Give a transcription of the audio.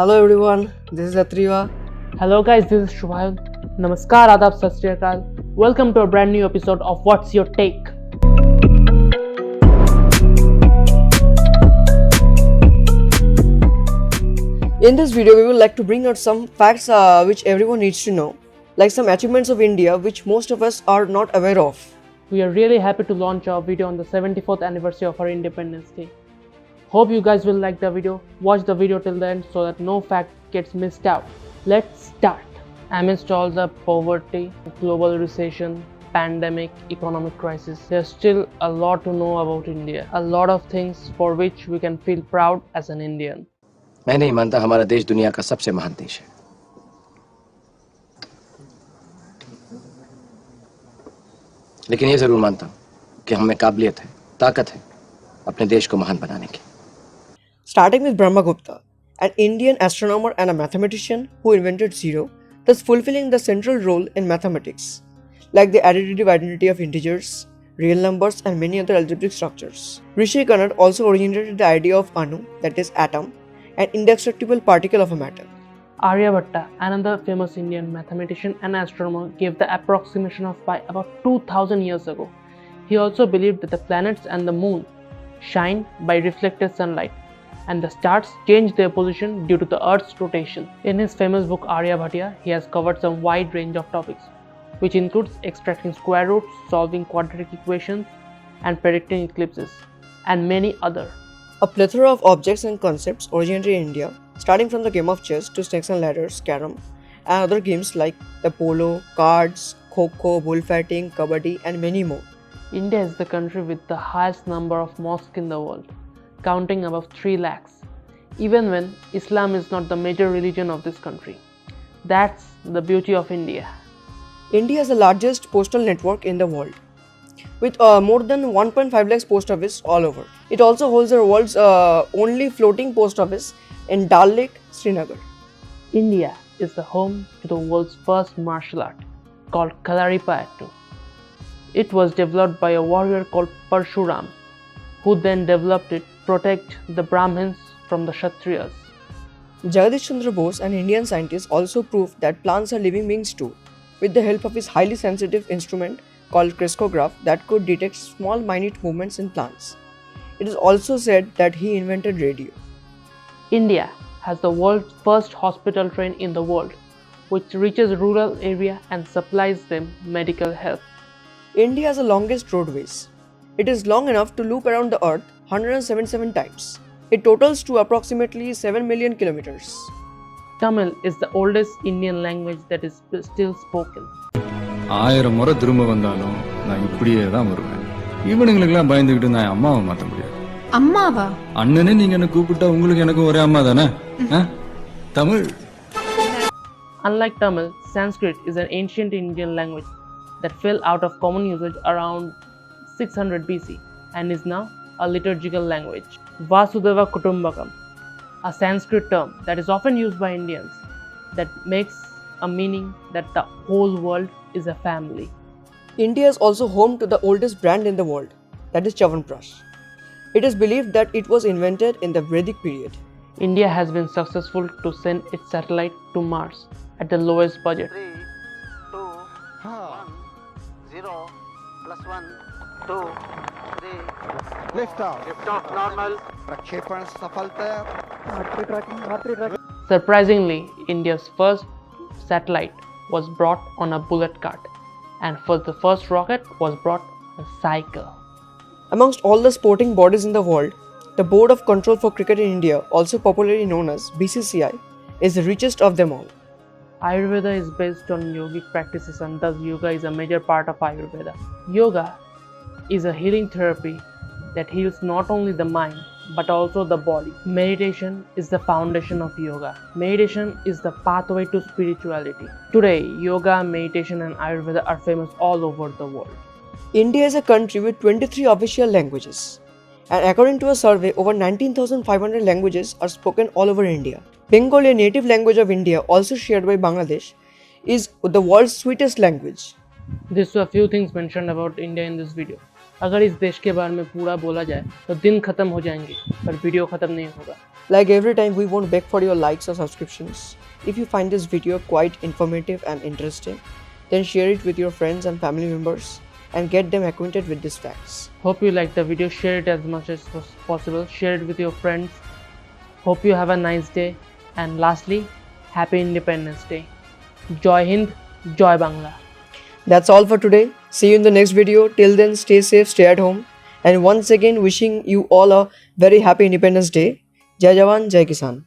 Hello everyone, this is Atriva. Hello guys, this is Shubhayul. Namaskar, Adab, Sat Shri Akal. Welcome to a brand new episode of What's Your Take? In this video, we would like to bring out some facts which everyone needs to know, like some achievements of India which most of us are not aware of. We are really happy to launch our video on the 74th anniversary of our Independence Day. Hope you guys will like the video. Watch the video till the end so that no fact gets missed out. Let's start. Amidst all the poverty, global recession, pandemic, economic crisis, there's still a lot to know about India. A lot of things for which we can feel proud as an Indian. मैं नहीं मानता हमारा देश दुनिया का सबसे महान देश है। लेकिन ये जरूर मानता हूं कि हमें काबिलियत है, ताकत है अपने देश को महान बनाने की। Starting with Brahmagupta, an Indian astronomer and a mathematician who invented zero, thus fulfilling the central role in mathematics, like the additive identity of integers, real numbers, and many other algebraic structures. Rishi Kanad also originated the idea of Anu, that is atom, an indestructible particle of a matter. Aryabhatta, another famous Indian mathematician and astronomer, gave the approximation of pi about 2000 years ago. He also believed that the planets and the moon shine by reflected sunlight, and the stars change their position due to the Earth's rotation. In his famous book Aryabhatta, he has covered some wide range of topics, which includes extracting square roots, solving quadratic equations, and predicting eclipses, and many other. A plethora of objects and concepts originated in India, starting from the game of chess to snakes and ladders, carom, and other games like the polo, cards, kho-kho, bullfighting, kabaddi, and many more. India is the country with the highest number of mosques in the world, counting above 3 lakhs, even when Islam is not the major religion of this country. That's the beauty of India. India is the largest postal network in the world, with more than 1.5 lakhs post office all over. It also holds the world's only floating post office in Dal Lake, Srinagar. India is the home to the world's first martial art, called Kalaripayattu. It was developed by a warrior called Parshuram, who then developed it to protect the Brahmins from the Kshatriyas. Jagadish Chandra Bose, an Indian scientist, also proved that plants are living beings too, with the help of his highly sensitive instrument called crystallograph that could detect small minute movements in plants. It is also said that he invented radio. India has the world's first hospital train in the world, which reaches rural area and supplies them medical help. India has the longest roadways. It is long enough to loop around the earth 177 times. It totals to approximately 7 million kilometers. Tamil is the oldest Indian language that is still spoken. 1000 முறை திரும்ப வந்தாலும் நான் இப்படியே தான் வருவேன். இவனுங்களுக்கெல்லாம் பயந்துகிட்டு நான் அம்மாவை மாத்த முடியாது. அம்மாவா? அண்ணனே நீங்க என்ன கூப்பிட்டா உங்களுக்கு எனக்கு ஒரே அம்மா தானே? Tamil. Unlike Tamil, Sanskrit is an ancient Indian language that fell out of common usage around 600 BC and is now a liturgical language. Vasudhaiva Kutumbakam, a Sanskrit term that is often used by Indians, that makes a meaning that the whole world is a family. India is also home to the oldest brand in the world, that is Chyawanprash. It is believed that it was invented in the Vedic period. India has been successful to send its satellite to Mars at the lowest budget. 3, 2, 1, 0, plus 1, 2, 3. Lift off. Lift off normal. प्रक्षेपण सफलता. Surprisingly, India's first satellite was brought on a bullet cart, and for the first rocket was brought on a cycle. Amongst all the sporting bodies in the world, the Board of Control for Cricket in India, also popularly known as BCCI, is the richest of them all. Ayurveda is based on yogic practices, and thus yoga is a major part of Ayurveda. Yoga is a healing therapy that heals not only the mind but also the body. Meditation is the foundation of yoga. Meditation is the pathway to spirituality. Today, yoga, meditation, and Ayurveda are famous all over the world. India is a country with 23 official languages, and according to a survey, over 19,500 languages are spoken all over India. Bengali, a native language of India, also shared by Bangladesh, is the world's sweetest language. These were a few things mentioned about India in this video. अगर इस देश के बारे में पूरा बोला जाए तो दिन खत्म हो जाएंगे, पर वीडियो खत्म नहीं होगा। Like every time, we won't beg for your likes or subscriptions. If you find this video quite informative and interesting, then share it with your friends and family members and get them acquainted with these facts. Hope you liked the video. Share it as much as possible. Share it with your friends. Hope you have a nice day. And lastly, Happy Independence Day. Joy Hind, Joy Bangla. That's all for today. See you in the next video. Till then, stay safe, stay at home. And once again, wishing you all a very happy Independence Day. Jai Jawan, Jai Kisan.